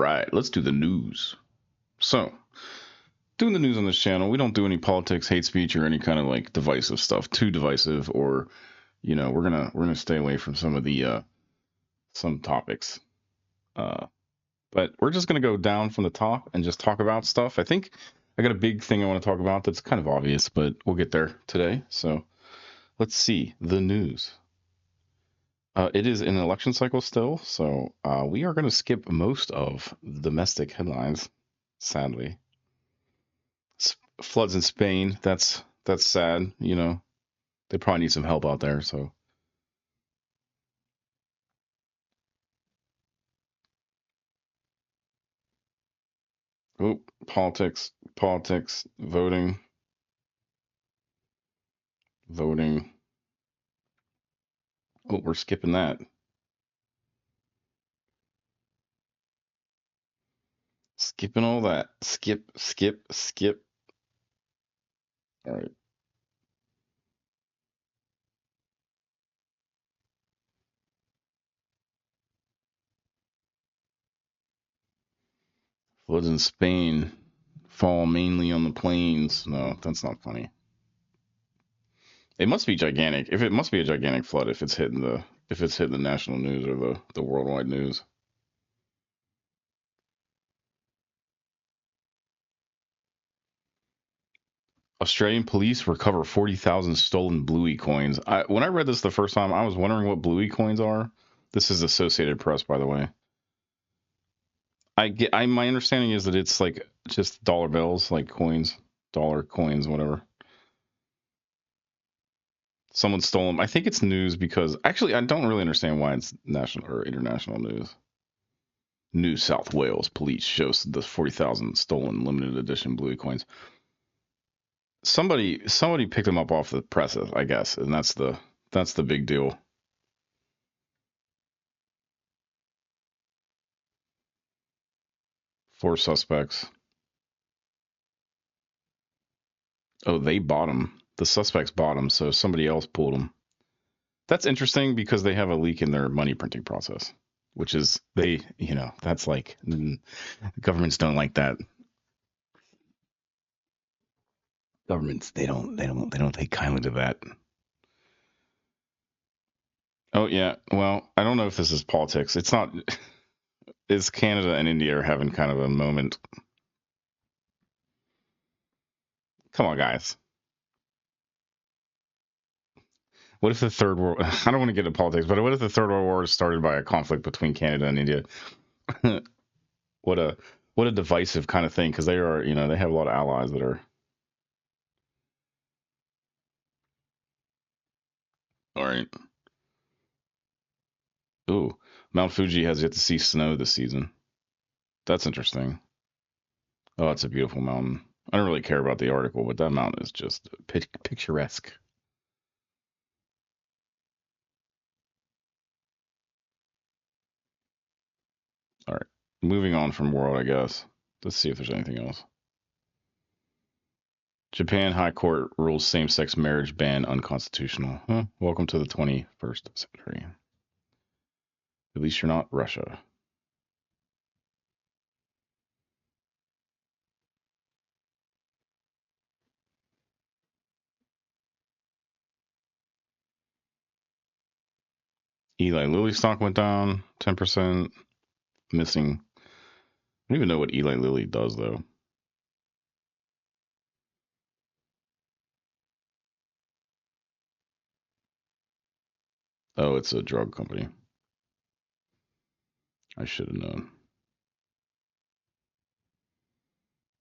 right, let's do the news. So, doing the news on this channel, we don't do any politics, hate speech, or any kind of like divisive stuff. Too divisive, or we're gonna stay away from some of the some topics. But we're just gonna go down from the top and just talk about stuff. I think I got a big thing I want to talk about that's kind of obvious, but we'll get there today. So let's see the news. It is an election cycle still, so we are going to skip most of the domestic headlines, sadly. Floods in Spain, that's sad. They probably need some help out there. So, oh, politics, voting. Oh, we're skipping that. Skipping all that. Skip. All right. Floods in Spain fall mainly on the plains. No, that's not funny. It must be gigantic. If it must be a gigantic flood if it's hitting the national news or the worldwide news. Australian police recover 40,000 stolen Bluey coins. When I read this the first time, I was wondering what Bluey coins are. This is Associated Press, by the way. My understanding is that it's like just dollar bills, like coins, dollar coins, whatever. Someone stole them. I think it's news because actually I don't really understand why it's national or international news. New South Wales police shows the 40,000 stolen limited edition Bluey coins. Somebody picked them up off the presses, I guess, and that's the big deal. Four suspects. Oh, they bought them. The suspects bought them, so somebody else pulled them. That's interesting because they have a leak in their money printing process, which is that's like governments don't like that. Governments they don't take kindly to that. Oh yeah, well, I don't know if this is politics. It's not. Is Canada and India are having kind of a moment. Come on, guys. What if the third world? I don't want to get into politics, but what if the third world war is started by a conflict between Canada and India? what a divisive kind of thing because they are they have a lot of allies that are. All right. Ooh, Mount Fuji has yet to see snow this season. That's interesting. Oh, it's a beautiful mountain. I don't really care about the article, but that mountain is just picturesque. All right. Moving on from world, I guess. Let's see if there's anything else. Japan High Court rules same-sex marriage ban unconstitutional. Huh? Welcome to the 21st century. At least you're not Russia. Eli Lilly stock went down 10%. Missing. I don't even know what Eli Lilly does, though. Oh, it's a drug company. I should have known.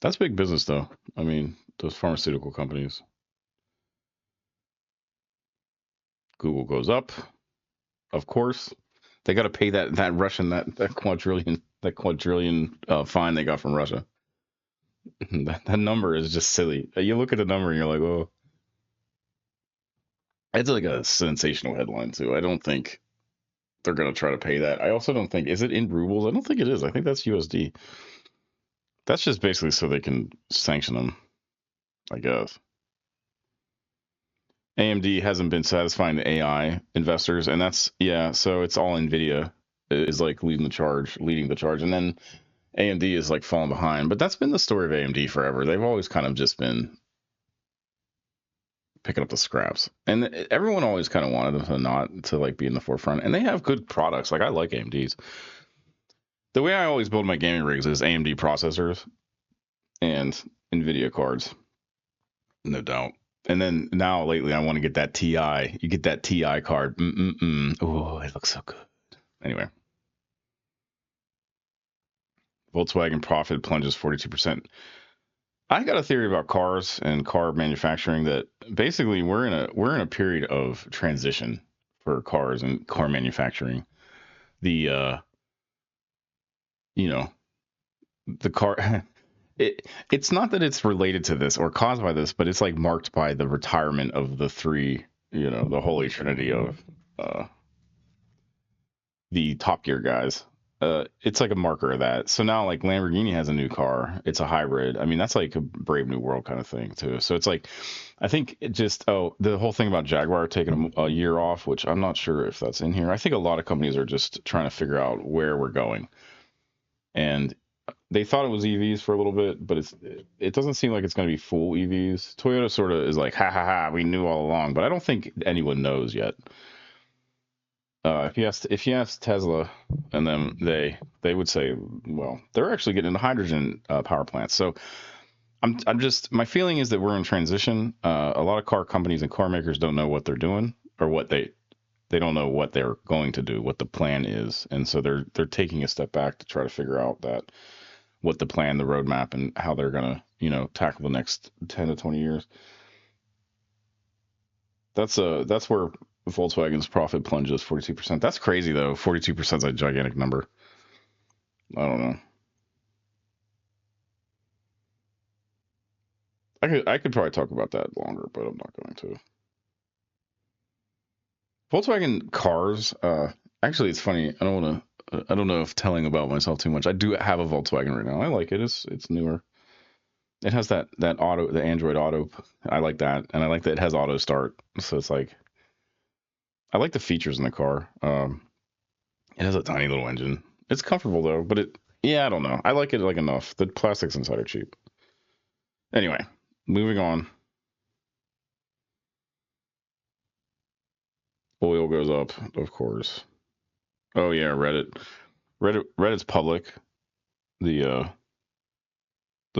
That's big business, though. I mean, those pharmaceutical companies. Google goes up, of course. They got to pay that Russian that quadrillion fine they got from Russia. that number is just silly. You look at the number and you're like, oh, it's like a sensational headline too. I don't think they're gonna try to pay that. I also don't think is it in rubles. I don't think it is. I think that's USD. That's just basically so they can sanction them, I guess. AMD hasn't been satisfying the AI investors, and that's so it's all Nvidia is like leading the charge, and then AMD is like falling behind, but that's been the story of AMD forever. They've always kind of just been picking up the scraps, and everyone always kind of wanted them to not to like be in the forefront. And they have good products. Like I like AMD's. The way I always build my gaming rigs is AMD processors and NVIDIA cards, no doubt. And then now lately, I want to get that TI. You get that TI card. Oh, it looks so good. Anyway, Volkswagen profit plunges 42%. I got a theory about cars and car manufacturing that basically we're in a period of transition for cars and car manufacturing. The you know, the car it's not that it's related to this or caused by this, but it's like marked by the retirement of the three, the holy trinity of the Top Gear guys. It's like a marker of that. So now, like Lamborghini has a new car. It's a hybrid. I mean, that's like a Brave New World kind of thing too. So it's like, I think it just the whole thing about Jaguar taking a year off, which I'm not sure if that's in here. I think a lot of companies are just trying to figure out where we're going, and they thought it was EVs for a little bit, but it doesn't seem like it's going to be full EVs. Toyota sort of is like, ha ha ha, we knew all along, but I don't think anyone knows yet. If you ask Tesla, and then they would say, well, they're actually getting into hydrogen power plants. So I'm just my feeling is that we're in transition. A lot of car companies and car makers don't know what they're doing or what they don't know what they're going to do, what the plan is, and so they're taking a step back to try to figure out that what the plan, the roadmap, and how they're gonna tackle the next 10 to 20 years. That's where Volkswagen's profit plunges 42%. That's crazy though. 42% is a gigantic number. I don't know. I could probably talk about that longer, but I'm not going to. Volkswagen cars. Actually, it's funny. I don't know if telling about myself too much. I do have a Volkswagen right now. I like it. It's newer. It has that auto, the Android Auto. I like that, and I like that it has auto start. So it's like I like the features in the car. It has a tiny little engine. It's comfortable though, but I don't know. I like it like enough. The plastics inside are cheap. Anyway, moving on. Oil goes up, of course. Oh yeah, Reddit. Reddit's public. The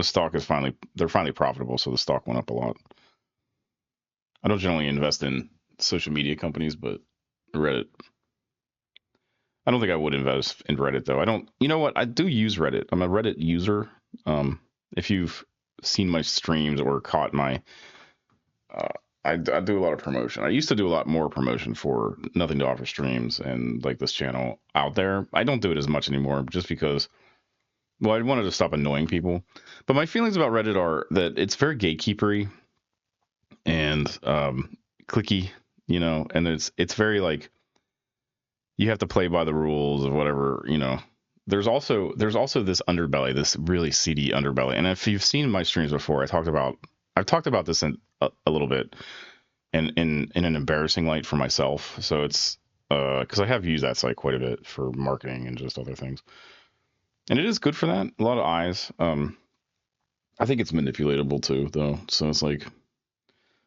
stock is they're finally profitable, so the stock went up a lot. I don't generally invest in social media companies, but Reddit. I don't think I would invest in Reddit though. I don't. You know what? I do use Reddit. I'm a Reddit user. If you've seen my streams or caught my, I do a lot of promotion. I used to do a lot more promotion for Nothing to Offer streams and like this channel out there. I don't do it as much anymore just because. Well, I wanted to stop annoying people. But my feelings about Reddit are that it's very gatekeepery and clicky, and it's very like you have to play by the rules of whatever, There's also this underbelly, this really seedy underbelly. And if you've seen my streams before, I've talked about this in a little bit in an embarrassing light for myself. So it's because I have used that site quite a bit for marketing and just other things. And it is good for that. A lot of eyes. I think it's manipulatable too, though. So it's like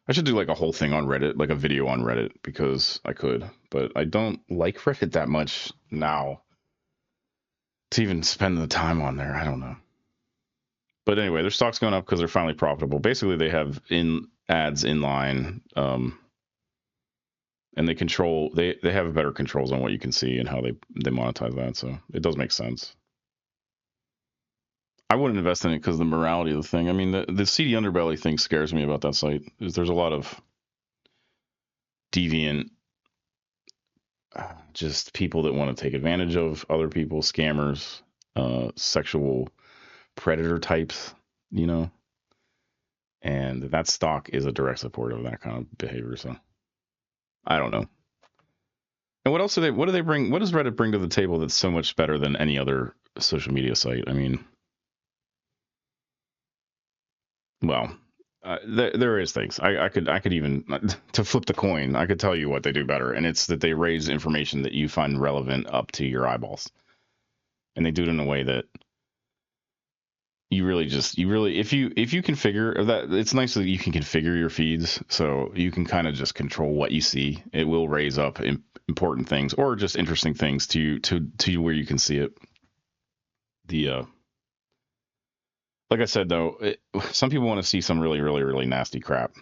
I should do like a whole thing on Reddit, like a video on Reddit, because I could, but I don't like Reddit that much now to even spend the time on there. I don't know. But anyway, their stock's going up because they're finally profitable. Basically, they have ads in line, and they have better controls on what you can see and how they monetize that. So it does make sense. I wouldn't invest in it because of the morality of the thing. I mean, the seedy underbelly thing scares me about that site. There's a lot of deviant, just people that want to take advantage of other people, scammers, sexual predator types, and that stock is a direct support of that kind of behavior. So I don't know. And what else what do they bring? What does Reddit bring to the table that's so much better than any other social media site? I mean, well, there is things I could even to flip the coin. I could tell you what they do better, and it's that they raise information that you find relevant up to your eyeballs, and they do it in a way that you really if you configure that, it's nice that you can configure your feeds so you can kind of just control what you see. It will raise up important things or just interesting things to where you can see it. The like I said though, some people want to see some really nasty crap,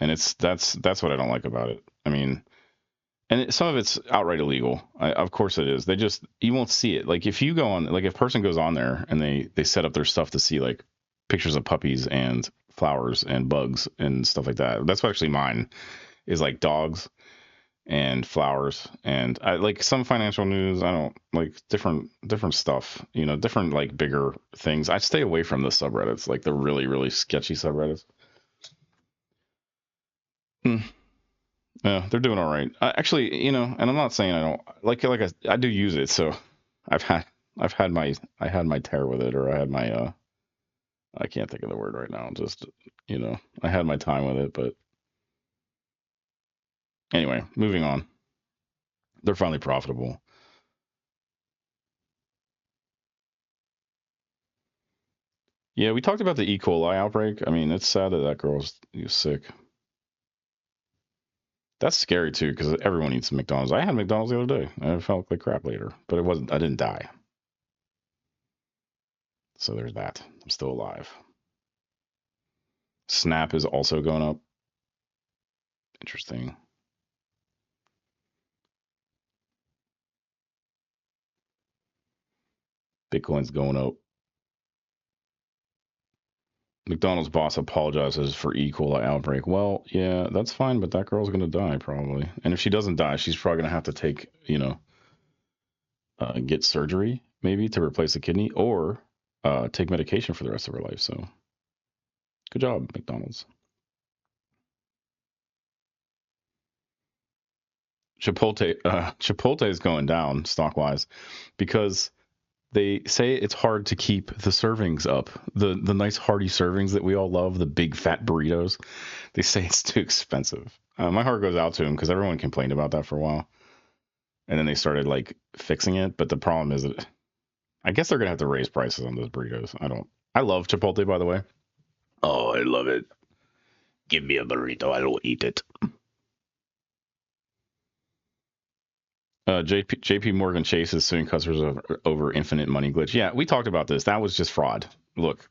and that's what I don't like about it. I mean, and some of it's outright illegal. Of course it is. You won't see it. Like if you go on, like if a person goes on there and they set up their stuff to see like pictures of puppies and flowers and bugs and stuff like that. That's what actually mine is, like dogs and flowers, and I like some financial news. I don't like different stuff, different like bigger things. I stay away from the subreddits, like the really sketchy subreddits. Hmm. Yeah, they're doing all right. Actually, and I'm not saying I don't I do use it. So I've had I had my tear with it, or I had my I can't think of the word right now. Just I had my time with it, but anyway, moving on. They're finally profitable. Yeah, we talked about the E. coli outbreak. I mean, it's sad that girl's sick. That's scary too, because everyone eats McDonald's. I had McDonald's the other day. I felt like crap later, but it wasn't. I didn't die. So there's that. I'm still alive. Snap is also going up. Interesting. Bitcoin's going up. McDonald's boss apologizes for E. coli outbreak. Well, yeah, that's fine, but that girl's gonna die probably. And if she doesn't die, she's probably gonna have to take, get surgery maybe to replace the kidney, or take medication for the rest of her life. So, good job, McDonald's. Chipotle is going down stock wise because they say it's hard to keep the servings up. The nice hearty servings that we all love, the big fat burritos. They say it's too expensive. My heart goes out to them because everyone complained about that for a while, and then they started like fixing it. But the problem is that I guess they're gonna have to raise prices on those burritos. I don't. I love Chipotle, by the way. Oh, I love it. Give me a burrito. I will eat it. JP Morgan Chase is suing customers over infinite money glitch. Yeah, we talked about this. That was just fraud. Look,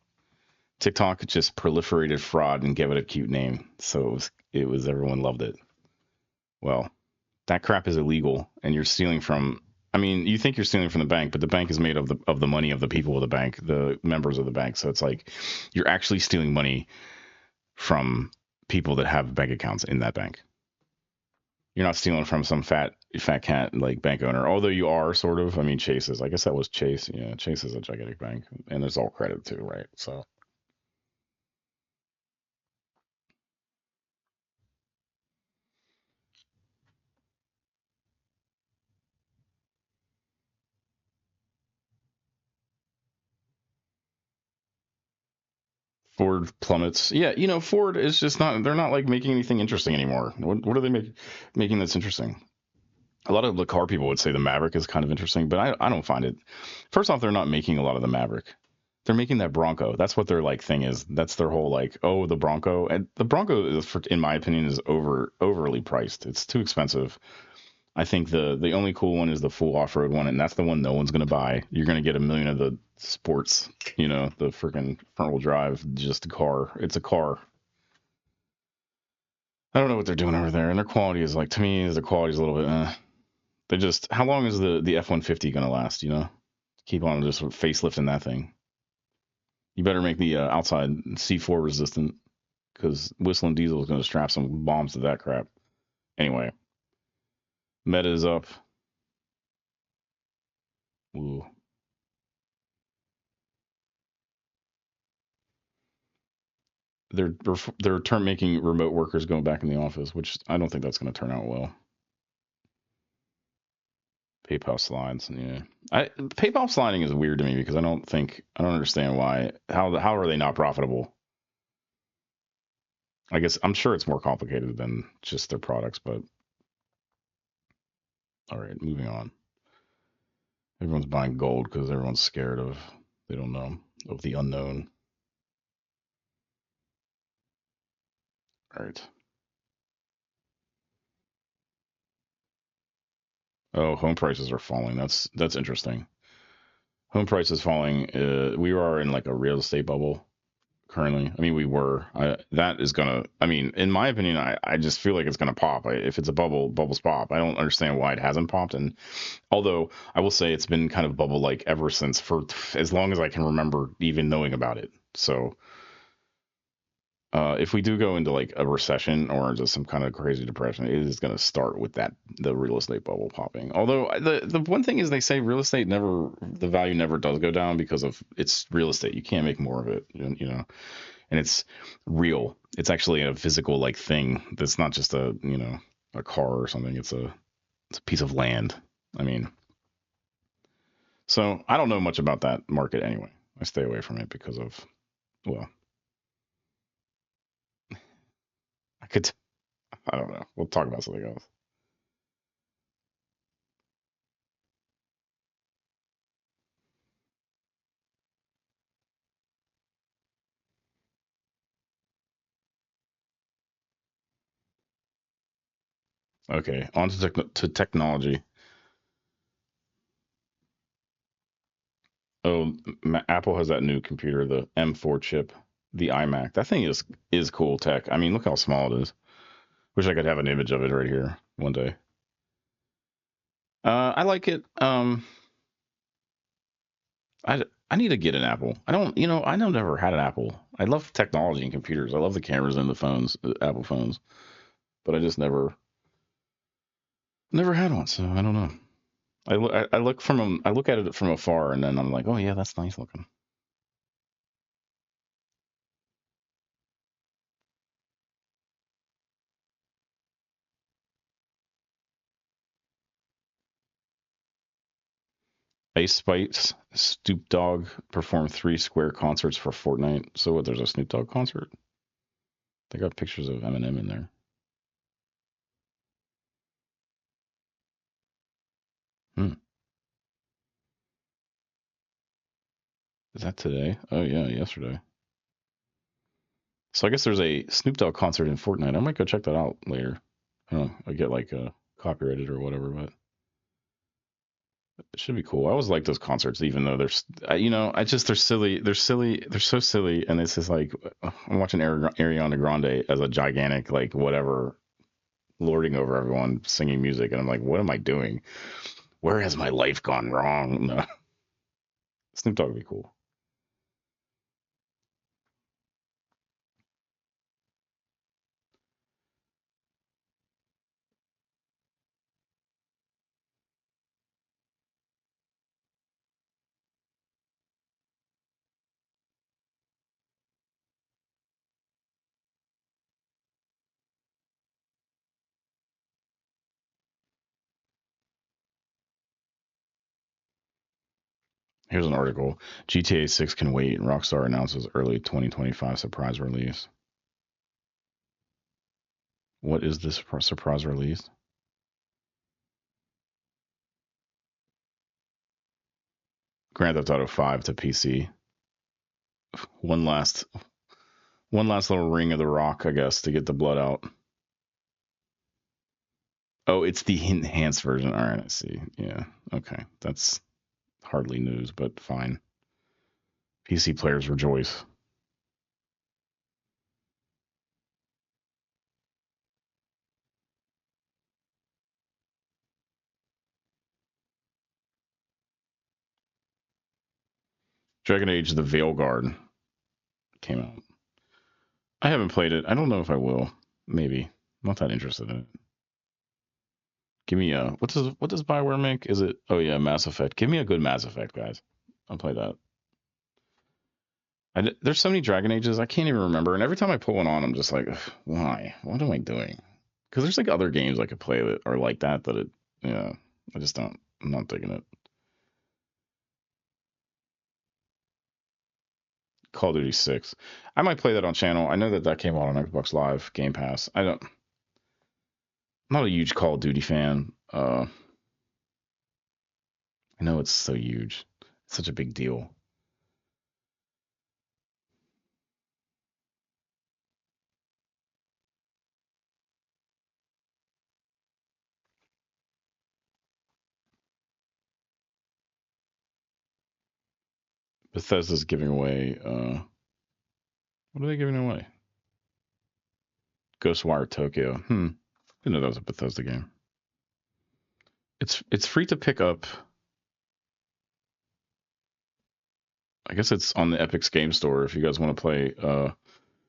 TikTok just proliferated fraud and gave it a cute name. So it was everyone loved it. Well, that crap is illegal, and you're stealing from. I mean, you think you're stealing from the bank, but the bank is made of the money of the people of the bank, the members of the bank. So it's like you're actually stealing money from people that have bank accounts in that bank. You're not stealing from some fat cat like bank owner, although you are sort of. I mean, Chase is. I guess that was Chase. Yeah, Chase is a gigantic bank, and there's all credit too, right? So Ford plummets. Yeah, Ford is just not. They're not like making anything interesting anymore. What are they making that's interesting? A lot of the car people would say the Maverick is kind of interesting, but I don't find it. First off, they're not making a lot of the Maverick. They're making that Bronco. That's what their like thing is. That's their whole like, oh, the Bronco. And the Bronco is, in my opinion, is overly priced. It's too expensive. I think the only cool one is the full off road one, and that's the one no one's gonna buy. You're gonna get a million of the sports, the freaking front wheel drive, just a car. It's a car. I don't know what they're doing over there, and their quality is like, to me, their quality is a little bit. They just, how long is the F-150 gonna last? Keep on just facelifting that thing. You better make the outside C4 resistant, because Whistling Diesel is gonna strap some bombs to that crap. Anyway, Meta is up. Ooh. They're making remote workers go back in the office, which I don't think that's going to turn out well. PayPal slides, yeah. PayPal sliding is weird to me because I don't understand why. How are they not profitable? I guess I'm sure it's more complicated than just their products, but all right, moving on. Everyone's buying gold because everyone's scared of, they don't know, of the unknown. All right. Oh, home prices are falling. That's interesting. Home prices falling. We are in like a real estate bubble currently. I mean, we were. That is gonna. I mean, in my opinion, I just feel like it's gonna pop. If it's a bubble, bubbles pop. I don't understand why it hasn't popped. And although I will say it's been kind of bubble like ever since for as long as I can remember even knowing about it. So if we do go into like a recession or just some kind of crazy depression, it is going to start with the real estate bubble popping. Although the one thing is they say real estate never the value never does go down because of it's real estate. You can't make more of it, and it's real. It's actually a physical like thing. That's not just a car or something. It's a piece of land. I mean, so I don't know much about that market anyway. I stay away from it because of well, I could I don't know. We'll talk about something else. Okay, on to technology. Oh, Apple has that new computer, the M4 chip, the iMac. That thing is cool tech. I mean, look how small it is. Wish I could have an image of it right here one day. I like it. I need to get an Apple. I don't, I don't never had an Apple. I love technology and computers. I love the cameras in the phones, Apple phones, but I just never had one. So I don't know. I look at it from afar, and then I'm like, oh yeah, that's nice looking. Ice Spice, Snoop Dogg performed 3 square concerts for Fortnite. So what? There's a Snoop Dogg concert. They got pictures of Eminem in there. Hmm. Is that today? Oh yeah, yesterday. So I guess there's a Snoop Dogg concert in Fortnite. I might go check that out later. I don't know. I get like copyrighted or whatever, but it should be cool. I always like those concerts, even though I just they're silly. They're silly. They're so silly, and it's just like I'm watching Ariana Grande as a gigantic like whatever lording over everyone singing music, and I'm like, what am I doing? Where has my life gone wrong? No. Snoop Dogg would be cool. Here's an article: GTA 6 can wait. Rockstar announces early 2025 surprise release. What is this surprise release? Grand Theft Auto 5 to PC. One last one last little ring of the rock, I guess, to get the blood out. Oh, it's the enhanced version. All right, I see. Yeah. Okay. That's hardly news, but fine. PC players rejoice. Dragon Age The Veilguard came out. I haven't played it. I don't know if I will. Maybe. I'm not that interested in it. Give me a what does Bioware make? Is it oh yeah, Mass Effect. Give me a good Mass Effect, guys. I'll play that. There's so many Dragon Ages, I can't even remember. And every time I put one on, I'm just like, why? What am I doing? Because there's like other games I could play that are like that. Yeah, I just don't. I'm not digging it. Call of Duty 6. I might play that on channel. I know that came out on Xbox Live Game Pass. I'm not a huge Call of Duty fan. I know it's so huge. It's such a big deal. Bethesda's giving away. What are they giving away? Ghostwire Tokyo. Didn't know that was a Bethesda game. It's free to pick up. I guess it's on the Epic's Game Store. If you guys want to play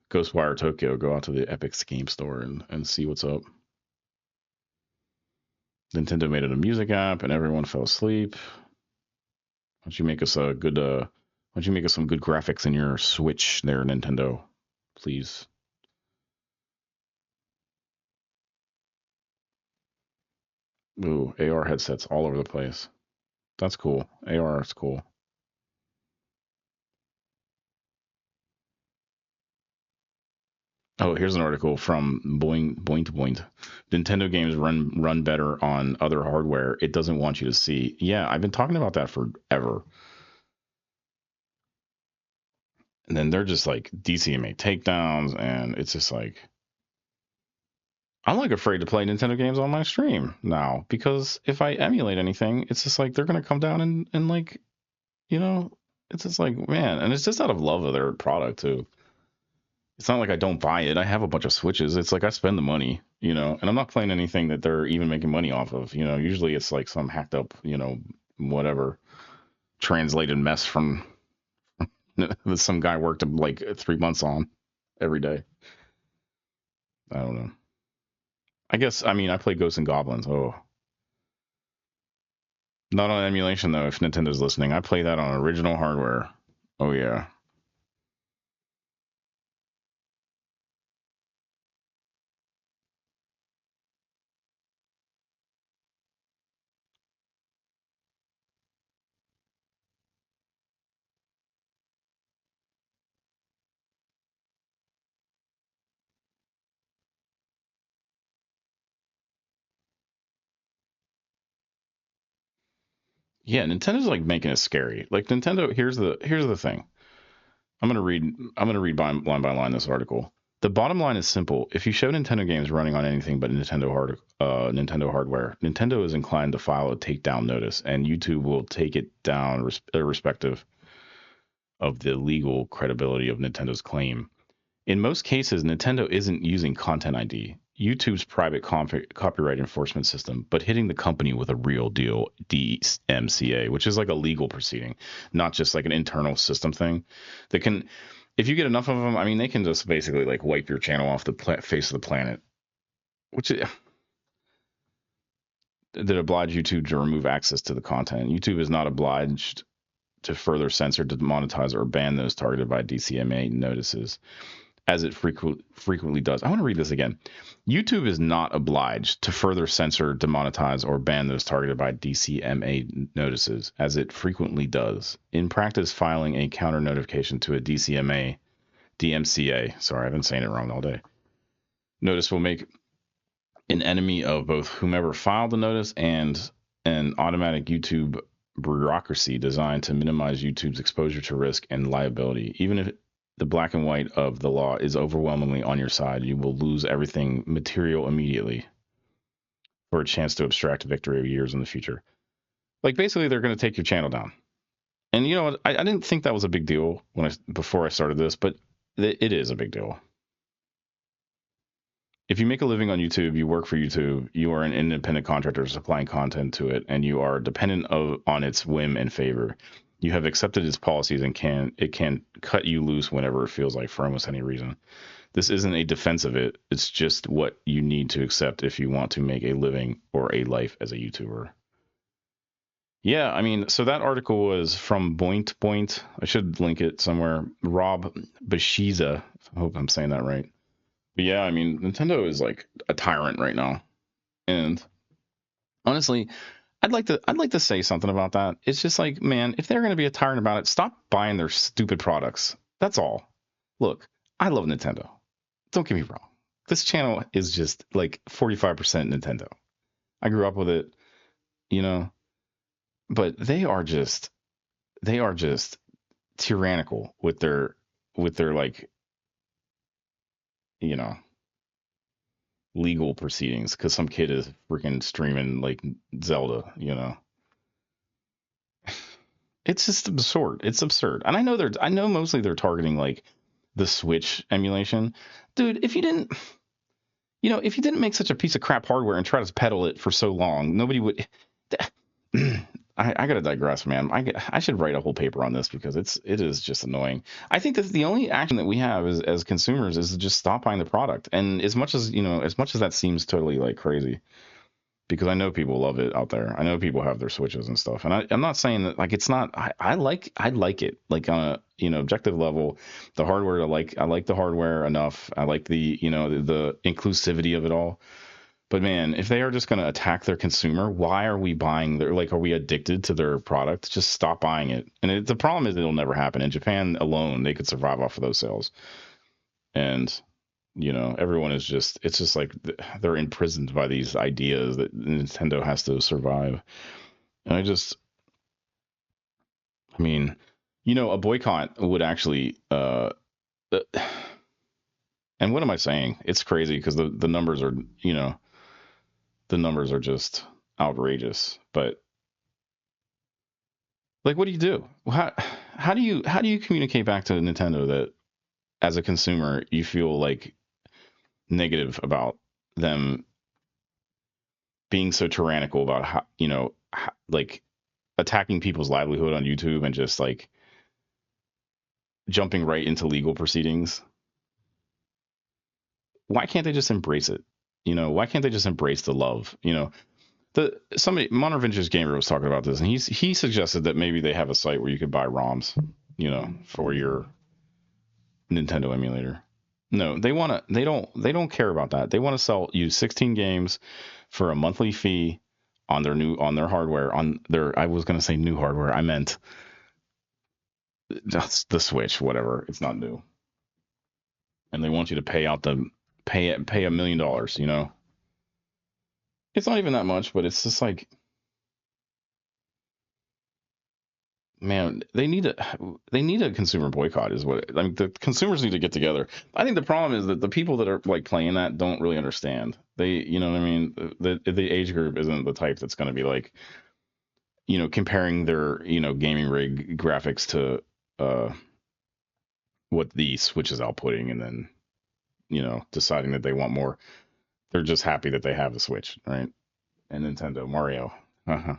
Ghostwire Tokyo, go out to the Epic's Game Store and see what's up. Nintendo made it a music app, and everyone fell asleep. Why don't you make us a good? Why don't you make us some good graphics in your Switch, there, Nintendo, please? Ooh, AR headsets all over the place. That's cool. AR is cool. Oh, here's an article from Boing. Nintendo games run better on other hardware. It doesn't want you to see. Yeah, I've been talking about that forever. And then they're just like DCMA takedowns, and it's just like I'm like afraid to play Nintendo games on my stream now, because if I emulate anything, it's just like they're gonna come down and like, it's just like, man, and it's just out of love of their product too. It's not like I don't buy it. I have a bunch of Switches. It's like I spend the money, and I'm not playing anything that they're even making money off of. Usually it's like some hacked up, whatever translated mess from that some guy worked like 3 months on every day. I don't know. I guess, I mean, I play Ghosts and Goblins. Oh, not on emulation though. If Nintendo's listening, I play that on original hardware. Oh yeah. Yeah, Nintendo's like making it scary. Like Nintendo, here's the thing. I'm gonna read line by line this article. The bottom line is simple. If you show Nintendo games running on anything but Nintendo hardware, Nintendo is inclined to file a takedown notice, and YouTube will take it down, irrespective of the legal credibility of Nintendo's claim. In most cases, Nintendo isn't using Content ID, YouTube's private copyright enforcement system, but hitting the company with a real deal DMCA, which is like a legal proceeding, not just like an internal system thing that can, if you get enough of them, I mean, they can just basically like wipe your channel off the face of the planet, which that oblige YouTube to remove access to the content. YouTube is not obliged to further censor, demonetize, or ban those targeted by DCMA notices, as it frequently does. I want to read this again. YouTube is not obliged to further censor, demonetize, or ban those targeted by DCMA notices, as it frequently does. In practice, filing a counter notification to a DMCA, sorry, I've been saying it wrong all day, notice will make an enemy of both whomever filed the notice and an automatic YouTube bureaucracy designed to minimize YouTube's exposure to risk and liability. Even if the black and white of the law is overwhelmingly on your side, you will lose everything material immediately for a chance to abstract victory years in the future. Like, basically, they're going to take your channel down. And you know what? I didn't think that was a big deal before I started this, but it is a big deal. If you make a living on YouTube, you work for YouTube, you are an independent contractor supplying content to it, and you are dependent on its whim and favor. You have accepted its policies and it can cut you loose whenever it feels like, for almost any reason. This isn't a defense of it. It's just what you need to accept if you want to make a living or a life as a YouTuber. Yeah, I mean, so that article was from Boint. I should link it somewhere. Rob Bashiza. I hope I'm saying that right. But yeah, I mean, Nintendo is like a tyrant right now. And honestly, I'd like to say something about that. It's just like, man, if they're going to be a tyrant about it, stop buying their stupid products. That's all. Look, I love Nintendo. Don't get me wrong. This channel is just like 45% Nintendo. I grew up with it, but they are just tyrannical with their like, legal proceedings because some kid is freaking streaming like Zelda, It's just absurd. It's absurd. And I know mostly they're targeting like the Switch emulation. Dude, if you didn't make such a piece of crap hardware and try to peddle it for so long, nobody would. I gotta digress, man. I should write a whole paper on this because it is just annoying. I think that the only action that we have as consumers is to just stop buying the product. And as much as that seems totally like crazy, because I know people love it out there. I know people have their Switches and stuff, and I'm not saying that like it's not. I like it like on a objective level. The hardware I like the hardware enough. I like the inclusivity of it all. But man, if they are just going to attack their consumer, why are we buying their like? Are we addicted to their product? Just stop buying it. And the problem is it'll never happen. In Japan alone, they could survive off of those sales. And everyone is it's just like they're imprisoned by these ideas that Nintendo has to survive. And I mean, a boycott would actually and what am I saying? It's crazy because the numbers are, the numbers are just outrageous. But like, what do you do? How do you communicate back to Nintendo that as a consumer you feel like negative about them being so tyrannical about like attacking people's livelihood on YouTube and just like jumping right into legal proceedings? Why can't they just embrace it? Why can't they just embrace the love? Somebody Modern Vintage Gamer was talking about this, and he suggested that maybe they have a site where you could buy ROMs, for your Nintendo emulator. No, they don't care about that. They want to sell you 16 games for a monthly fee on their hardware, on their, I was going to say new hardware. I meant just the Switch, whatever. It's not new. And they want you to pay $1 million. It's not even that much, but it's just like, man, they need a consumer boycott is what I mean. The consumers need to get together. I think the problem is that the people that are like playing that don't really understand. You know what I mean? The age group isn't the type that's going to be like, comparing their, gaming rig graphics to what the Switch is outputting and then, deciding that they want more. They're just happy that they have the Switch, right? And Nintendo, Mario. Uh-huh.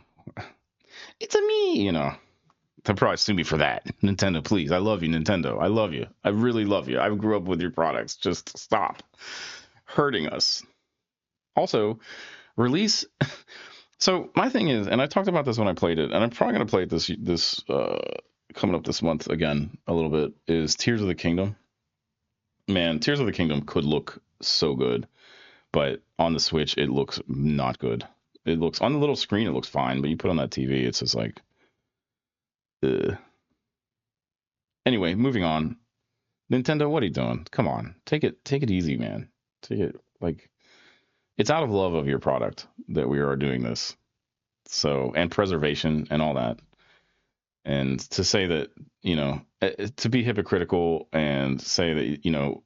It's a me. They'll probably sue me for that. Nintendo, please. I love you, Nintendo. I love you. I really love you. I grew up with your products. Just stop hurting us. Also, release. So my thing is, and I talked about this when I played it, and I'm probably gonna play it this coming up this month again a little bit. Is Tears of the Kingdom? Man, Tears of the Kingdom could look so good, but on the Switch it looks not good. It looks on the little screen, it looks fine, but you put on that TV, it's just like, ugh. Anyway, moving on. Nintendo, what are you doing? Come on, take it easy, man. Take it like it's out of love of your product that we are doing this. So, and preservation and all that. And to say that, to be hypocritical and say that,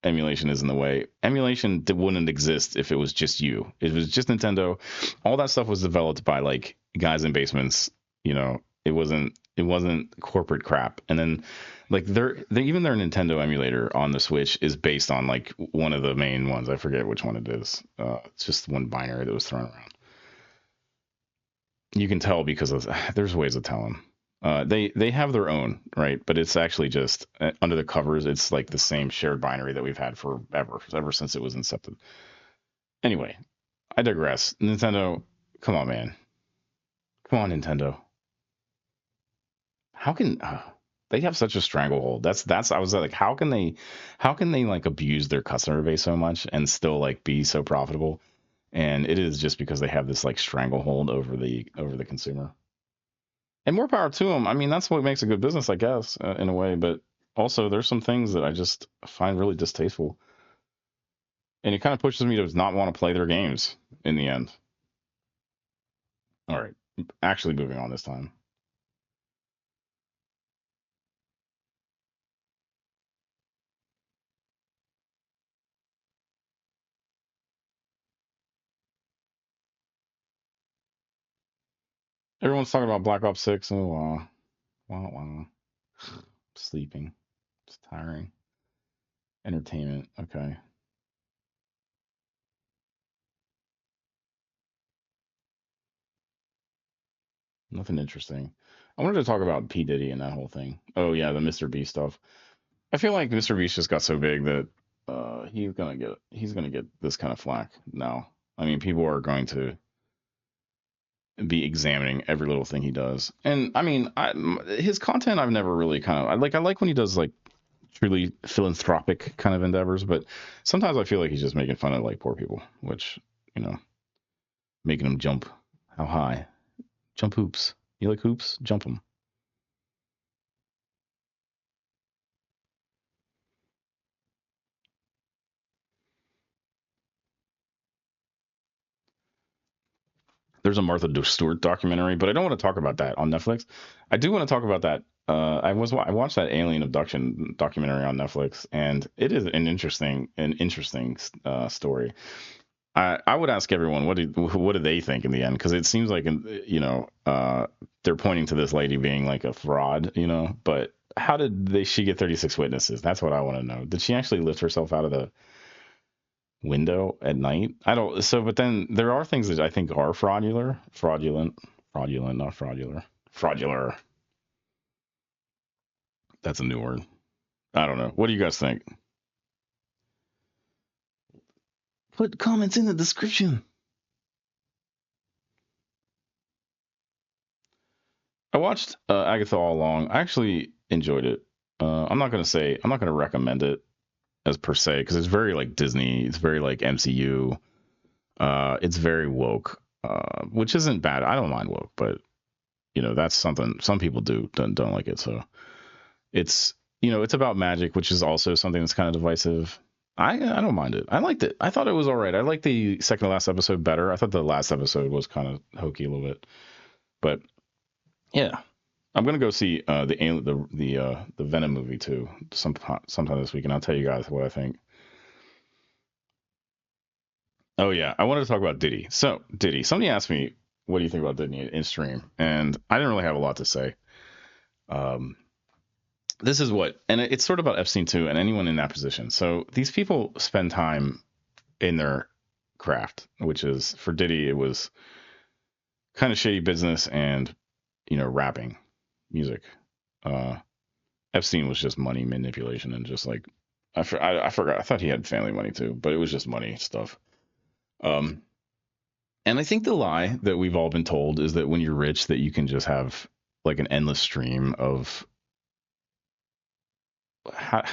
emulation is in the way. Emulation wouldn't exist if it was just you. If it was just Nintendo. All that stuff was developed by like guys in basements. It wasn't corporate crap. And then like even their Nintendo emulator on the Switch is based on like one of the main ones. I forget which one it is. It's just one binary that was thrown around. You can tell because there's ways of telling. They have their own, right? But it's actually just under the covers. It's like the same shared binary that we've had forever, ever since it was incepted. Anyway, I digress. Nintendo, come on, man, come on, Nintendo. How can they have such a stranglehold? That's I was like, how can they like abuse their customer base so much and still like be so profitable? And it is just because they have this like stranglehold over the consumer. And more power to them. I mean, that's what makes a good business, I guess, in a way. But also, there's some things that I just find really distasteful, and it kind of pushes me to not want to play their games in the end. All right, actually, moving on this time. Everyone's talking about Black Ops 6. Oh, wow. Wow, wow. Sleeping. It's tiring. Entertainment. Okay. Nothing interesting. I wanted to talk about P. Diddy and that whole thing. Oh yeah, the Mr. Beast stuff. I feel like Mr. Beast just got so big that he's gonna get this kind of flack now. I mean, people are going to be examining every little thing he does, and I mean, his content I've never really kind of I like when he does like truly philanthropic kind of endeavors, but sometimes I feel like he's just making fun of like poor people, which you know, making them jump how high, jump hoops. You like hoops? Jump them. There's a Martha Stewart documentary, but I don't want to talk about that on Netflix. I do want to talk about that. I watched that alien abduction documentary on Netflix, and it is an interesting story. I would ask everyone what do they think in the end, because it seems like they're pointing to this lady being like a fraud, but how did she get 36 witnesses? That's what I want to know. Did she actually lift herself out of the window at night? I don't. So, but then there are things that I think are fraudulent, not fraudulent, fraudular. That's a new word. I don't know. What do you guys think? Put comments in the description. I watched Agatha All Along. I actually enjoyed it. I'm not gonna recommend it as per se because it's very like Disney. It's very like MCU. It's very woke, which isn't bad. I don't mind woke, but that's something some people don't like it. So it's it's about magic, which is also something that's kind of divisive. I don't mind it. I liked it. I thought it was all right. I liked the second to last episode better. I thought the last episode was kind of hokey a little bit, but yeah, I'm gonna go see the Venom movie too sometime this week, and I'll tell you guys what I think. Oh yeah, I wanted to talk about Diddy. So Diddy, somebody asked me, "What do you think about Diddy in stream?" And I didn't really have a lot to say. Um, this is what, and it's sort of about Epstein too, and anyone in that position. So these people spend time in their craft, which is for Diddy, it was kind of shady business and rapping music. Uh, Epstein was just money manipulation and just like I forgot. I thought he had family money too, but it was just money stuff. Um, and I think the lie that we've all been told is that when you're rich, that you can just have like an endless stream of how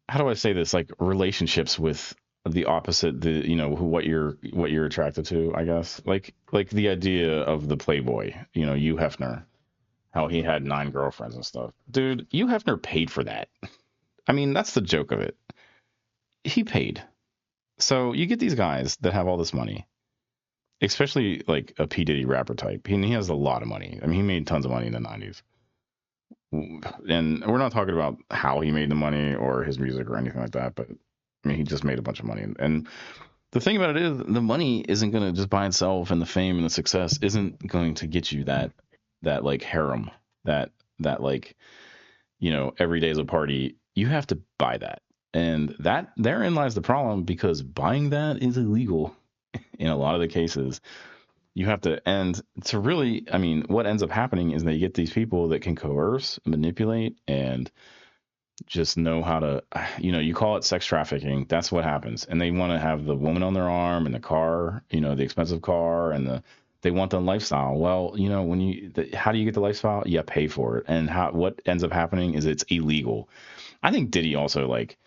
how do I say this, like relationships with the opposite, the what you're attracted to, I guess, like the idea of the Playboy, Hugh Hefner, how he had 9 girlfriends and stuff. Dude, Hugh Hefner paid for that. I mean, that's the joke of it. He paid. So you get these guys that have all this money, especially like a P Diddy rapper type. He has a lot of money. I mean, he made tons of money in the '90s, and we're not talking about how he made the money or his music or anything like that. But I mean, he just made a bunch of money, and the thing about it is, the money isn't going to just by itself, and the fame and the success isn't going to get you that like harem, that like every day is a party. You have to buy that, and that therein lies the problem because buying that is illegal in a lot of the cases. You have to, and to really, I mean, what ends up happening is that you get these people that can coerce, manipulate, and just know how to, you call it sex trafficking. That's what happens. And they want to have the woman on their arm and the car, the expensive car, and they want the lifestyle. Well, how do you get the lifestyle? You pay for it. And what ends up happening is it's illegal. I think Diddy also like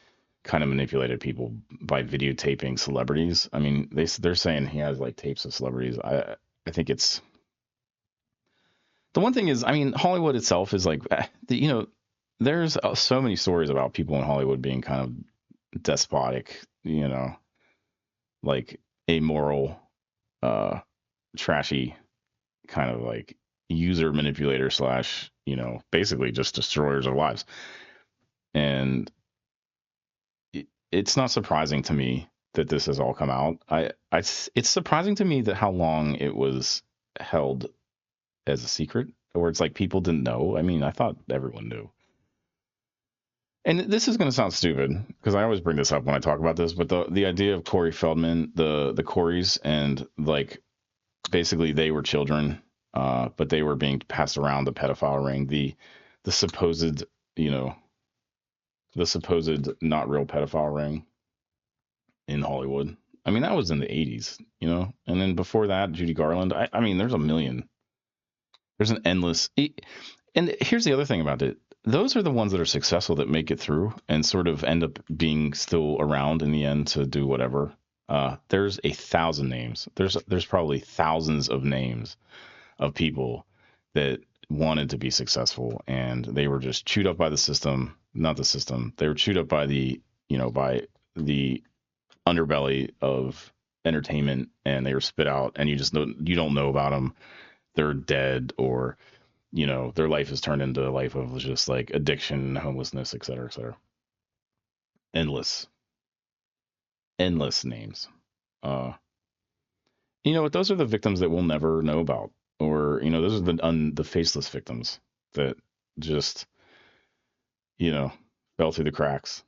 kind of manipulated people by videotaping celebrities. I mean, they're saying he has like tapes of celebrities. I think it's the one thing is, I mean, Hollywood itself is like, there's so many stories about people in Hollywood being kind of despotic, like amoral, uh, trashy, kind of like user manipulator slash, basically just destroyers of lives. And it's not surprising to me that this has all come out. It's surprising to me that how long it was held as a secret where it's like people didn't know. I mean, I thought everyone knew. And this is going to sound stupid because I always bring this up when I talk about this, but the idea of Corey Feldman, the Coreys, and like basically they were children, but they were being passed around the pedophile ring, the supposed, you know, the supposed not real pedophile ring in Hollywood. I mean, that was in the 80s, you know, and then before that, Judy Garland. I mean, there's a million. There's an endless. And here's the other thing about it. Those are the ones that are successful that make it through and sort of end up being still around in the end to do whatever. There's 1,000 names. There's probably thousands of names of people that wanted to be successful and they were just chewed up by the system. Not the system. They were chewed up by the, you know, by the underbelly of entertainment, and they were spit out, and you don't know about them. They're dead, or you know, their life is turned into a life of just like addiction, homelessness, et cetera, et cetera. Endless, endless names. Uh, you know what? Those are the victims that we'll never know about, or you know, those are the faceless victims that just, you know, fell through the cracks.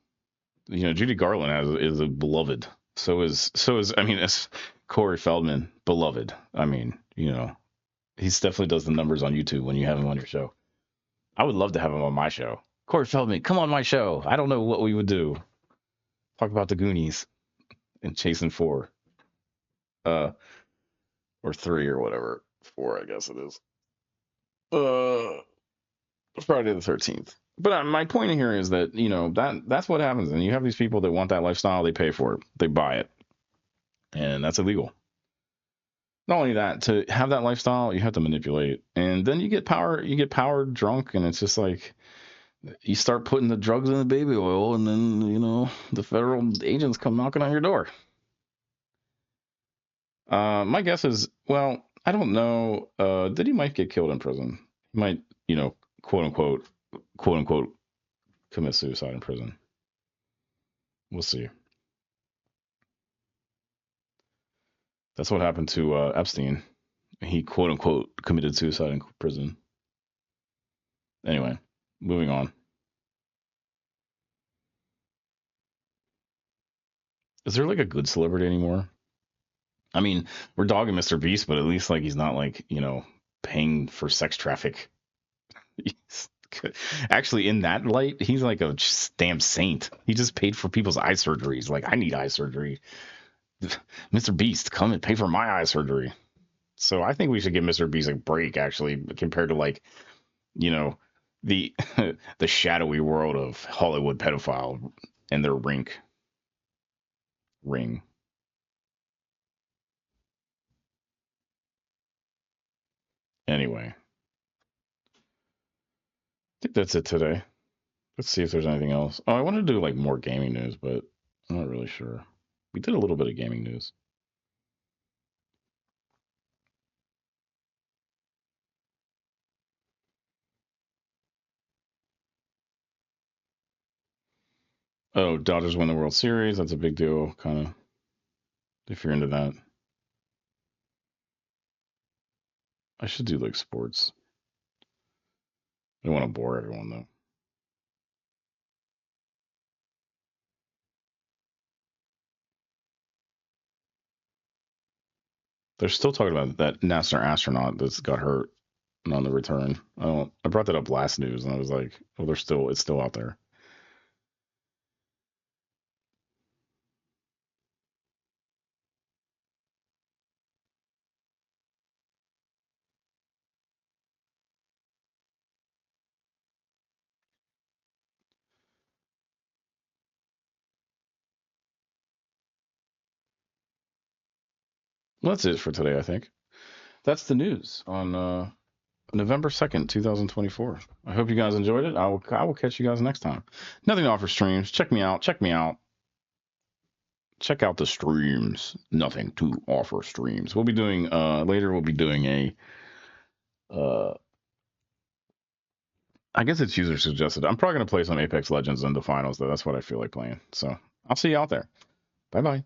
You know, Judy Garland is a beloved. So is I mean, it's Corey Feldman, beloved. I mean, you know, he definitely does the numbers on YouTube when you have him on your show. I would love to have him on my show. Corey Feldman, come on my show. I don't know what we would do. Talk about the Goonies and Chasing 4. Or 3 or whatever. 4, I guess it is. Friday the 13th. But my point here is that, you know, that's what happens. And you have these people that want that lifestyle, they pay for it. They buy it. And that's illegal. Not only that, to have that lifestyle, you have to manipulate. And then you get power drunk, and it's just like you start putting the drugs in the baby oil, and then, you know, the federal agents come knocking on your door. My guess is, well, I don't know, that he might get killed in prison. He might, you know, quote unquote, commit suicide in prison. We'll see. That's what happened to Epstein. He quote unquote committed suicide in prison. Anyway, moving on. Is there like a good celebrity anymore? I mean, we're dogging Mr. Beast, but at least like he's not like, you know, paying for sex traffic. Actually, in that light, he's like a damn saint. He just paid for people's eye surgeries. Like, I need eye surgery. Mr. Beast, come and pay for my eye surgery. So I think we should give Mr. Beast a break, actually, compared to like, you know, the the shadowy world of Hollywood pedophile and their ring. Anyway, I think that's it today. Let's see if there's anything else. Oh, I wanted to do like more gaming news, but I'm not really sure. We did a little bit of gaming news. Oh, Dodgers win the World Series. That's a big deal, kind of, if you're into that. I should do like sports. I don't want to bore everyone though. They're still talking about that NASA astronaut that's got hurt and on the return. I brought that up last news, and I was like, "Oh, it's still out there." Well, that's it for today. I think that's the news on November 2nd, 2024. I hope you guys enjoyed it. I will catch you guys next time. Nothing to offer streams. Check me out. Check me out. Check out the streams. Nothing to offer streams. We'll be doing later. We'll be doing a I guess it's user suggested. I'm probably gonna play some Apex Legends in the finals though. That's what I feel like playing. So I'll see you out there. Bye bye.